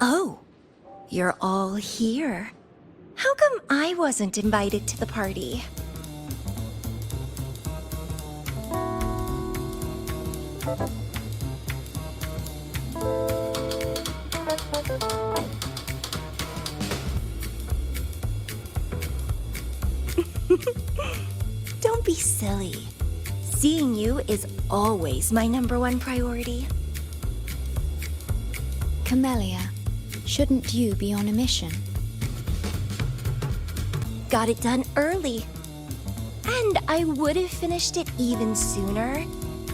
Oh, you're all here. How come I wasn't invited to the party? Don't be silly. Seeing you is always my #1 priority. Camellia, shouldn't you be on a mission? Got it done early. And I would have finished it even sooner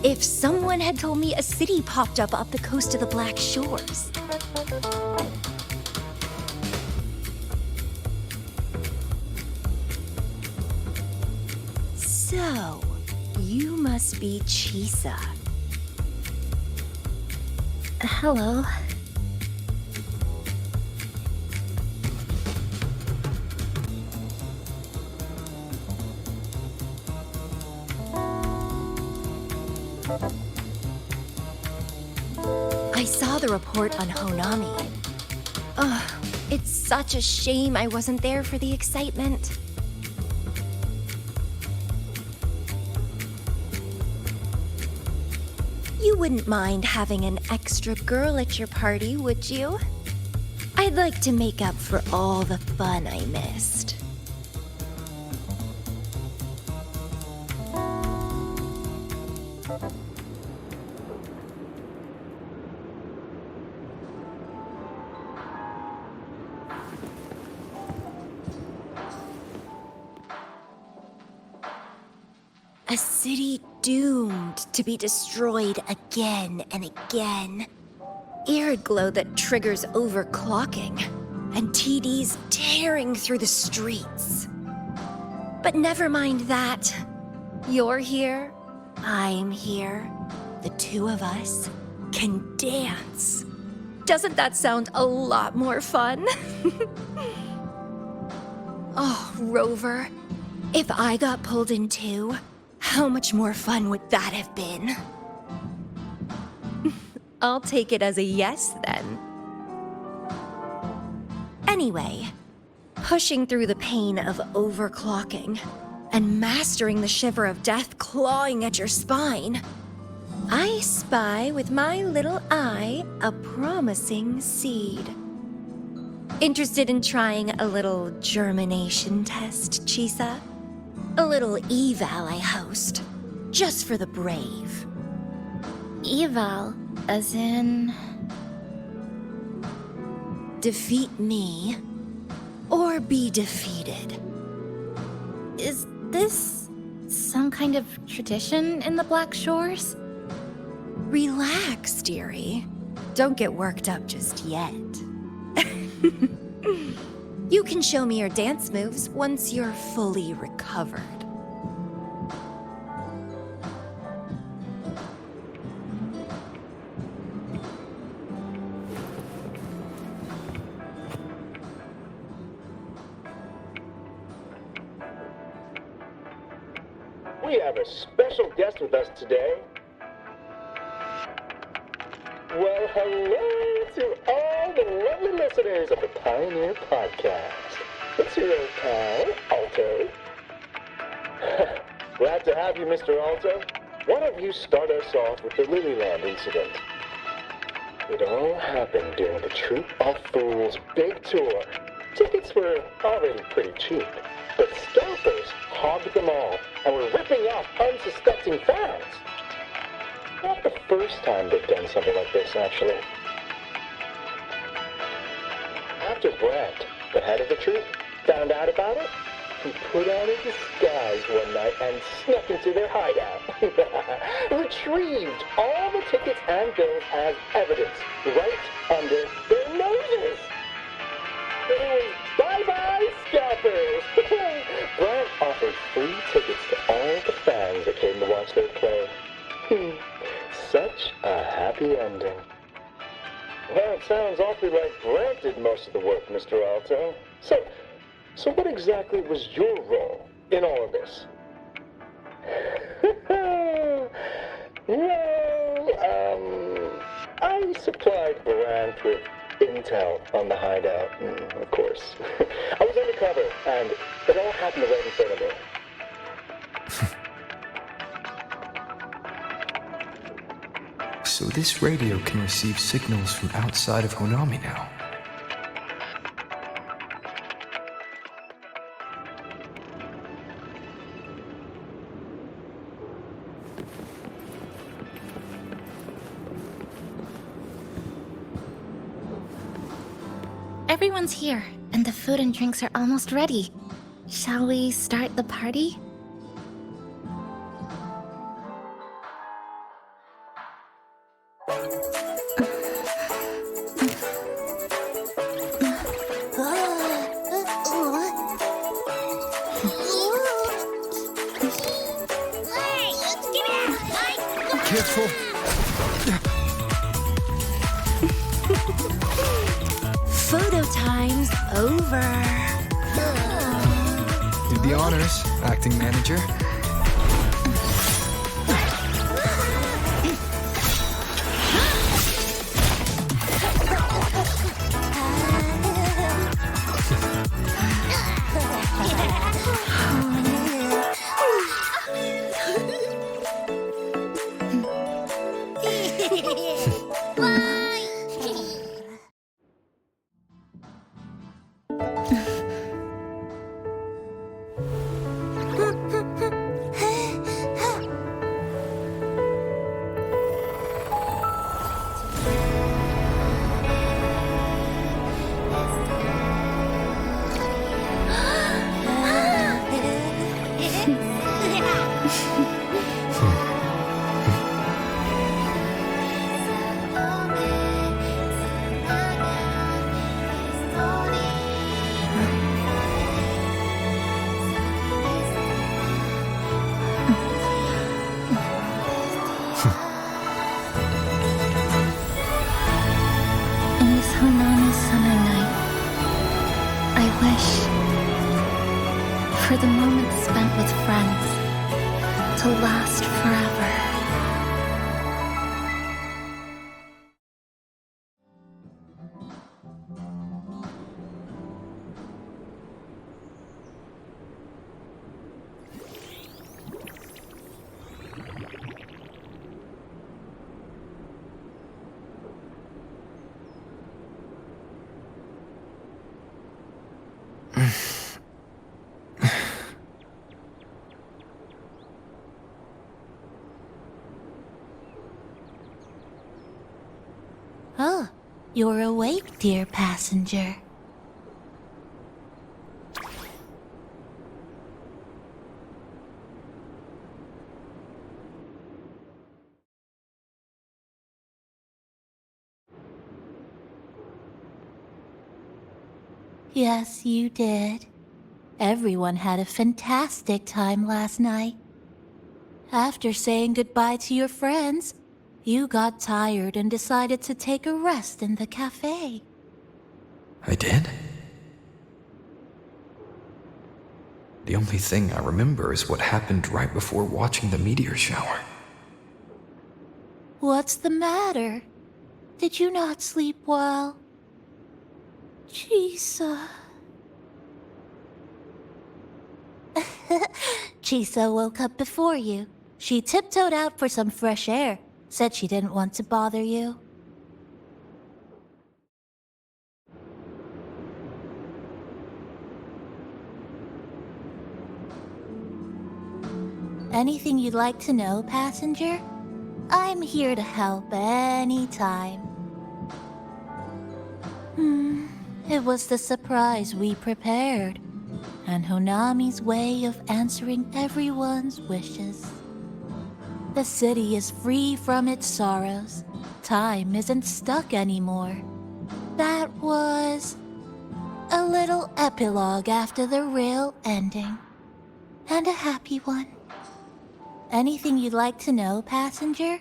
if someone had told me a city popped up off the coast of the Black Shores. So, you must be Chisa. Hello. I saw the report on Honami. Ugh, it's such a shame I wasn't there for the excitement. You wouldn't mind having an extra girl at your party, would you? I'd like to make up for all the fun I missed. A city doomed to be destroyed again and again. Air glow that triggers overclocking, and TDs tearing through the streets. But never mind that. You're here, I'm here. The two of us can dance. Doesn't that sound a lot more fun? Oh, Rover, if I got pulled in too, how much more fun would that have been? I'll take it as a yes, then. Anyway, pushing through the pain of overclocking and mastering the shiver of death clawing at your spine, I spy with my little eye a promising seed. Interested in trying a little germination test, Chisa? A little eval I host, just for the brave. Eval, as in... Defeat me, or be defeated. Is this some kind of tradition in the Black Shores? Relax, dearie. Don't get worked up just yet. You can show me your dance moves once you're fully recovered. We have a special guest with us today. Well, hello to all the lovely listeners of the Pioneer Podcast. It's your old pal, Alto. Glad to have you, Mr. Alto. Why don't you start us off with the Lilyland incident? It all happened during the Troop of Fools big tour. Tickets were already pretty cheap, but scalpers hogged them all and were ripping off unsuspecting fans. Not the first time they've done something like this, actually. After Brent, the head of the troop, found out about it, he put on a disguise one night and snuck into their hideout. Retrieved all the tickets and bills as evidence right under their noses. It was bye-bye scalpers. Brent offered free tickets to all the fans that came to watch their play. Such a happy ending. Well, it sounds awfully like Brent did most of the work, Mr. Alto. So what exactly was your role in all of this? Well, I supplied Brent with intel on the hideout, of course. I was undercover, and it all happened right in front of me. So this radio can receive signals from outside of Honami now. Everyone's here, and the food and drinks are almost ready. Shall we start the party? Careful! Photo time's over. Did the honors, acting manager. For the moments spent with friends to last forever. Oh, you're awake, dear passenger. Yes, you did. Everyone had a fantastic time last night. After saying goodbye to your friends, you got tired and decided to take a rest in the cafe. I did? The only thing I remember is what happened right before watching the meteor shower. What's the matter? Did you not sleep well? Chisa. Chisa woke up before you. She tiptoed out for some fresh air. Said she didn't want to bother you. Anything you'd like to know, passenger? I'm here to help anytime. It was the surprise we prepared, and Honami's way of answering everyone's wishes. The city is free from its sorrows. Time isn't stuck anymore. That was a little epilogue after the real ending. And a happy one. Anything you'd like to know, passenger?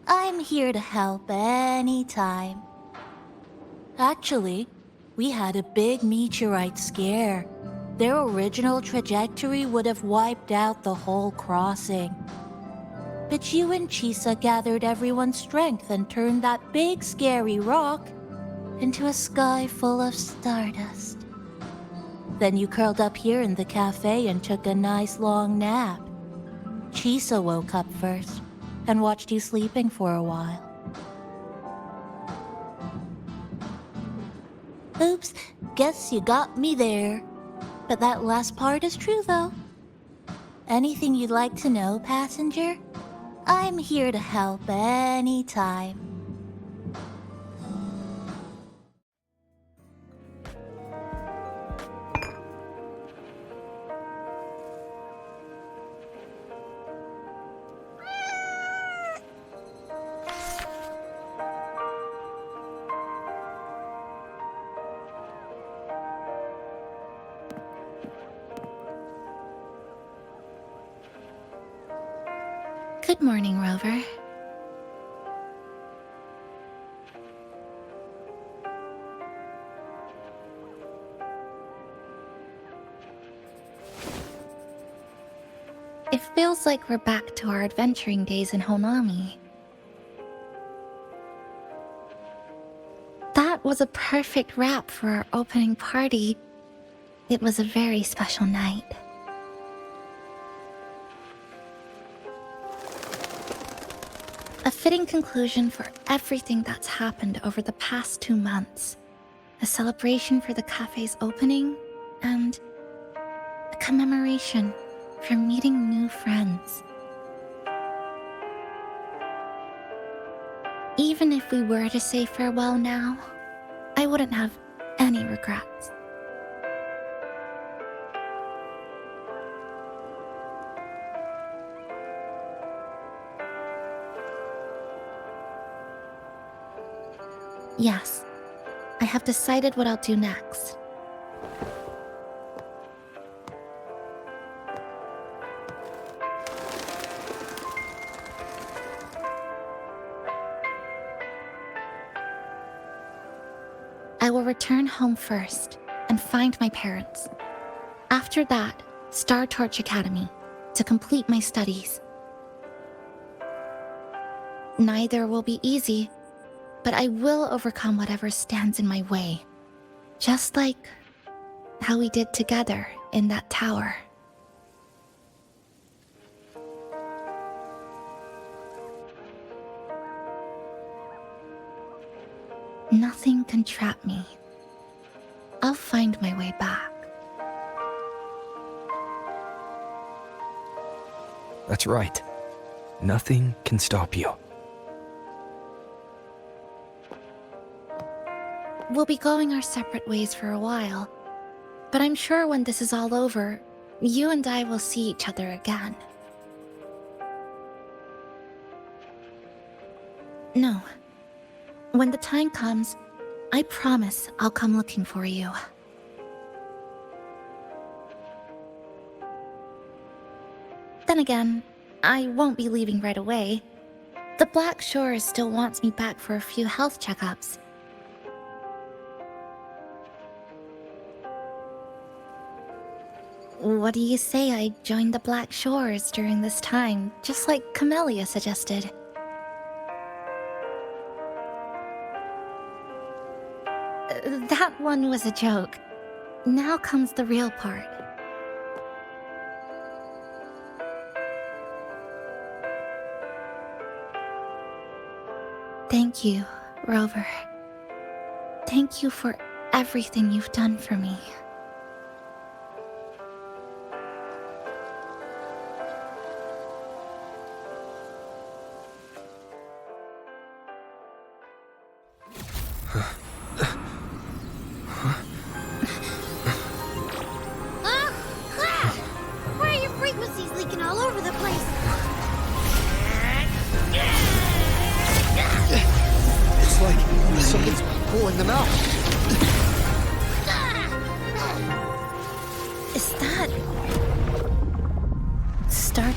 I'm here to help anytime. Actually, we had a big meteorite scare. Their original trajectory would have wiped out the whole crossing. But you and Chisa gathered everyone's strength and turned that big scary rock into a sky full of stardust. Then you curled up here in the cafe and took a nice long nap. Chisa woke up first and watched you sleeping for a while. Oops, guess you got me there. But that last part is true, though. Anything you'd like to know, passenger? I'm here to help anytime. Good morning, Rover. It feels like we're back to our adventuring days in Honami. That was a perfect wrap for our opening party. It was a very special night. A fitting conclusion for everything that's happened over the past 2 months. A celebration for the cafe's opening, and a commemoration for meeting new friends. Even if we were to say farewell now, I wouldn't have any regrets. Yes, I have decided what I'll do next. I will return home first and find my parents. After that, Star Torch Academy to complete my studies. Neither will be easy, but I will overcome whatever stands in my way. Just like how we did together in that tower. Nothing can trap me. I'll find my way back. That's right. Nothing can stop you. We'll be going our separate ways for a while, but I'm sure when this is all over, you and I will see each other again. No. When the time comes, I promise I'll come looking for you. Then again, I won't be leaving right away. The Black Shore still wants me back for a few health checkups. What do you say I join the Black Shores during this time, just like Camellia suggested? That one was a joke. Now comes the real part. Thank you, Rover. Thank you for everything you've done for me.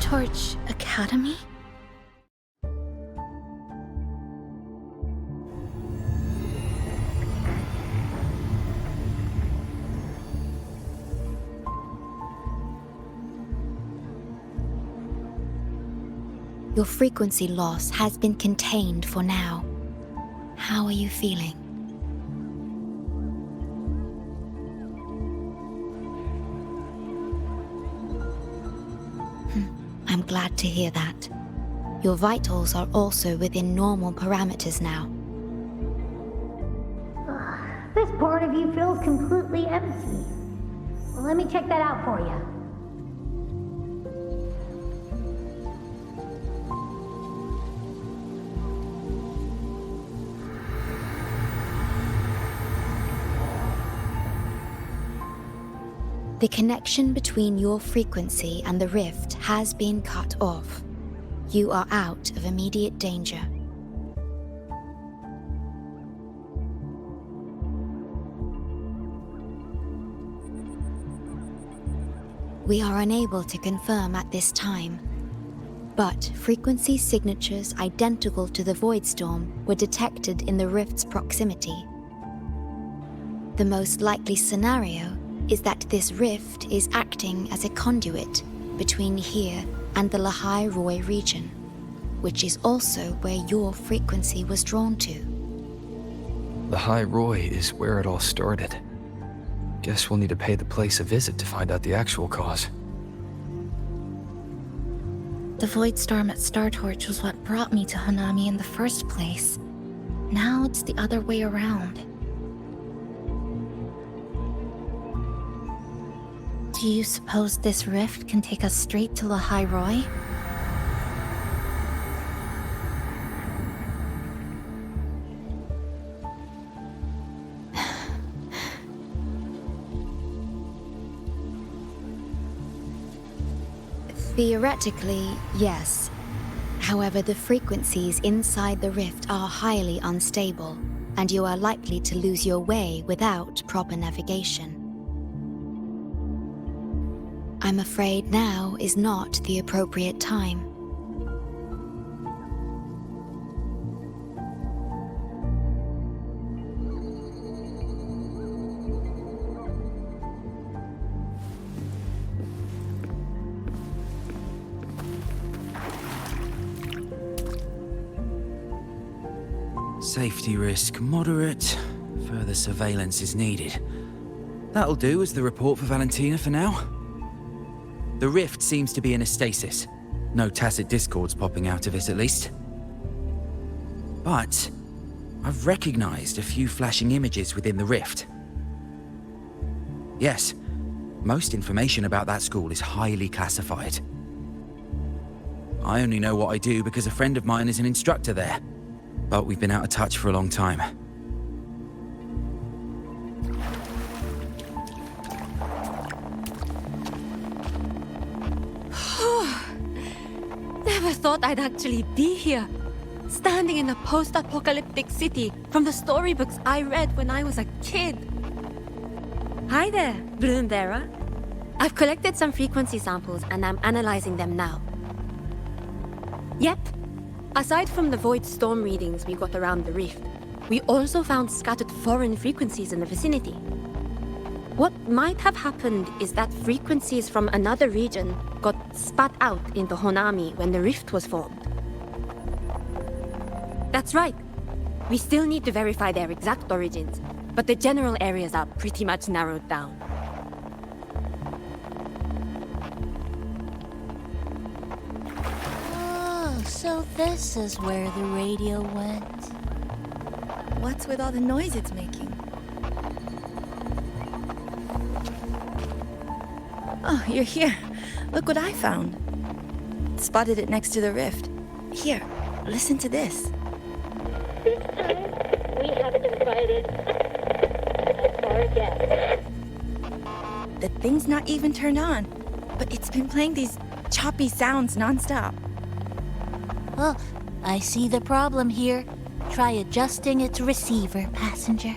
Torch Academy? Your frequency loss has been contained for now. How are you feeling? glad to hear that. Your vitals are also within normal parameters now. This part of you feels completely empty. Well, let me check that out for you. The connection between your frequency and the rift has been cut off. You are out of immediate danger. We are unable to confirm at this time, but frequency signatures identical to the void storm were detected in the rift's proximity. The most likely scenario is that this rift is acting as a conduit between here and the Lahai Roi region, which is also where your frequency was drawn to. The High Roy is where it all started. Guess we'll need to pay the place a visit to find out the actual cause. The void storm at Startorch was what brought me to Honami in the first place. Now it's the other way around. Do you suppose this rift can take us straight to Lahai Roi? Theoretically, yes. However, the frequencies inside the rift are highly unstable, and you are likely to lose your way without proper navigation. I'm afraid now is not the appropriate time. Safety risk moderate. Further surveillance is needed. That'll do as the report for Valentina for now. The rift seems to be in a stasis. No tacit discords popping out of it, at least. But I've recognized a few flashing images within the rift. Yes, most information about that school is highly classified. I only know what I do because a friend of mine is an instructor there. But we've been out of touch for a long time. Never thought I'd actually be here. Standing in a post-apocalyptic city from the storybooks I read when I was a kid. Hi there, Brundera. I've collected some frequency samples and I'm analyzing them now. Yep. Aside from the void storm readings we got around the rift, we also found scattered foreign frequencies in the vicinity. What might have happened is that frequencies from another region got spat out into Honami when the rift was formed. That's right. We still need to verify their exact origins, but the general areas are pretty much narrowed down. So this is where the radio went. What's with all the noise it's making? Oh, you're here. Look what I found. Spotted it next to the rift. Here, listen to this. This time, we haven't invited our guests. The thing's not even turned on, but it's been playing these choppy sounds nonstop. Oh, I see the problem here. Try adjusting its receiver, passenger.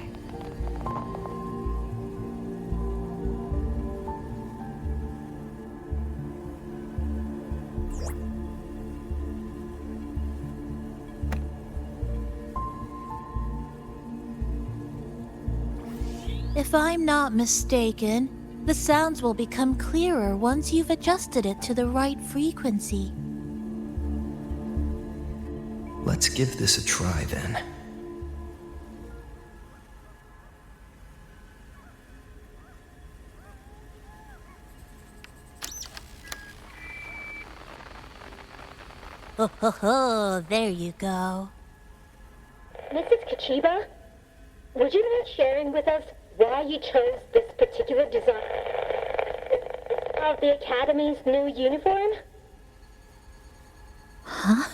If I'm not mistaken, the sounds will become clearer once you've adjusted it to the right frequency. Let's give this a try then. There you go. Mrs. Kachiba, would you mind sharing with us why you chose this particular design of the Academy's new uniform? Huh?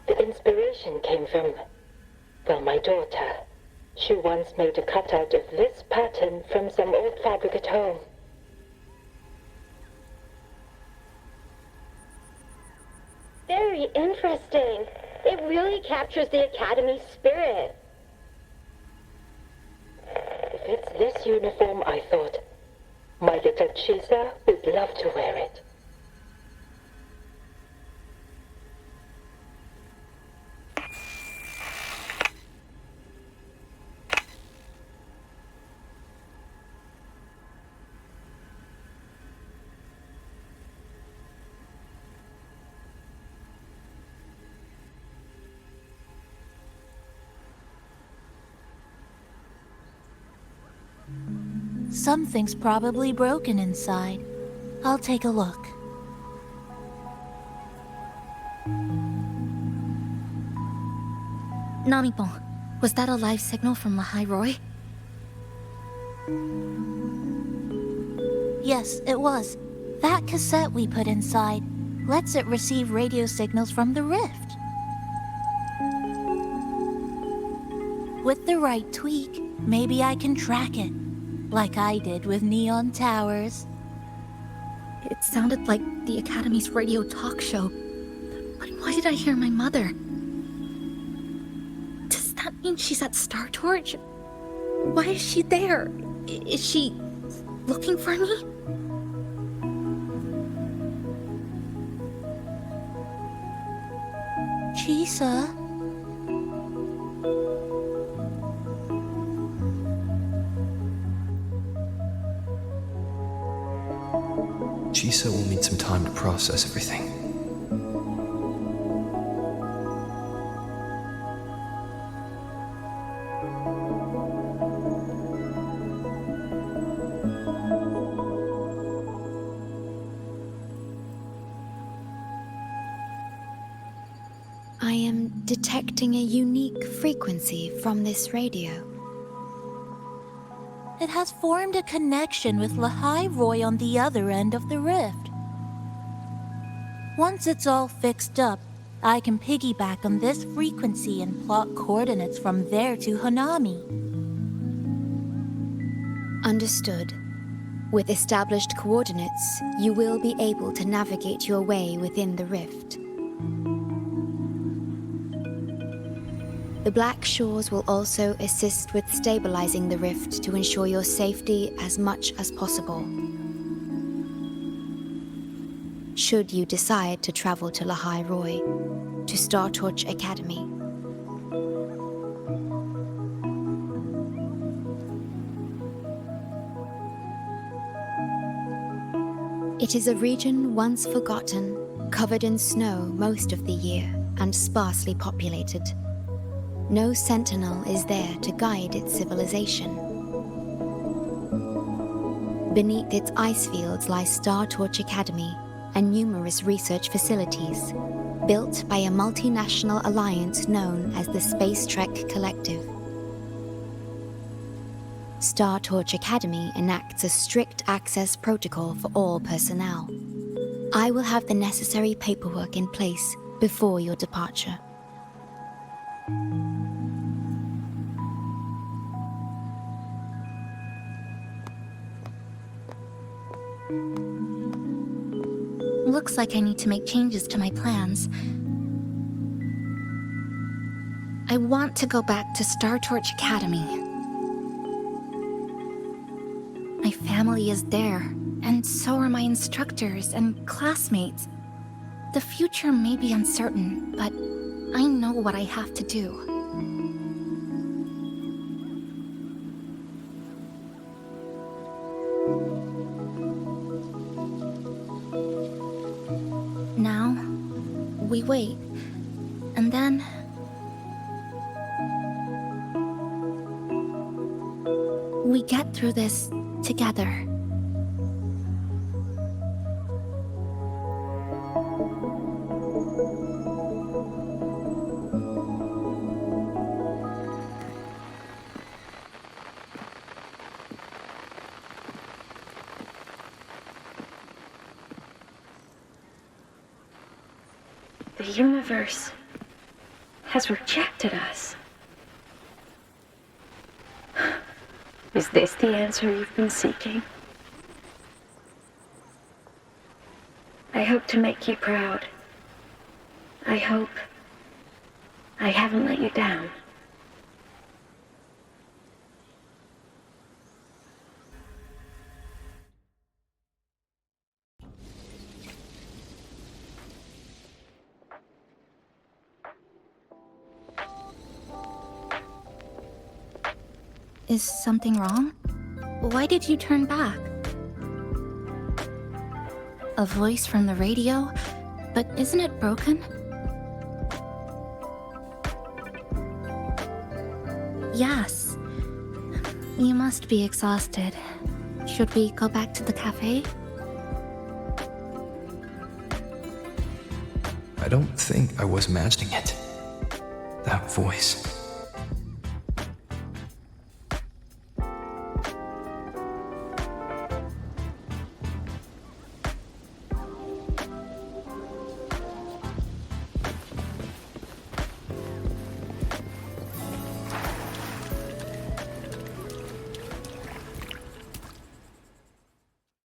The inspiration came from, well, my daughter. She once made a cutout of this pattern from some old fabric at home. Very interesting. It really captures the Academy's spirit. If it's this uniform, I thought, my little Chisa would love to wear it. Something's probably broken inside. I'll take a look. Namipon, was that a live signal from Lahai Roy? Yes, it was. That cassette we put inside lets it receive radio signals from the rift. With the right tweak, maybe I can track it, like I did with Neon Towers. It sounded like the Academy's radio talk show. But why did I hear my mother? Does that mean she's at Star Torch? Why is she there? Is she looking for me? Chisa? Chisa will need some time to process everything. I am detecting a unique frequency from this radio. It has formed a connection with Lahai Roy on the other end of the rift. Once it's all fixed up, I can piggyback on this frequency and plot coordinates from there to Honami. Understood. With established coordinates, you will be able to navigate your way within the rift. The Black Shores will also assist with stabilizing the rift to ensure your safety as much as possible. Should you decide to travel to Lahai Roy, to Star Torch Academy. It is a region once forgotten, covered in snow most of the year, and sparsely populated. No sentinel is there to guide its civilization. Beneath its ice fields lies Star Torch Academy and numerous research facilities, built by a multinational alliance known as the Space Trek Collective. Star Torch Academy enacts a strict access protocol for all personnel. I will have the necessary paperwork in place before your departure. Looks like I need to make changes to my plans. I want to go back to Star Torch Academy. My family is there, and so are my instructors and classmates. The future may be uncertain, but I know what I have to do. Now, we wait, and then through this together. The universe has rejected us. Is this the answer you've been seeking? I hope to make you proud. I hope I haven't let you down. Is something wrong? Why did you turn back? A voice from the radio? But isn't it broken? Yes. You must be exhausted. Should we go back to the cafe? I don't think I was imagining it. That voice.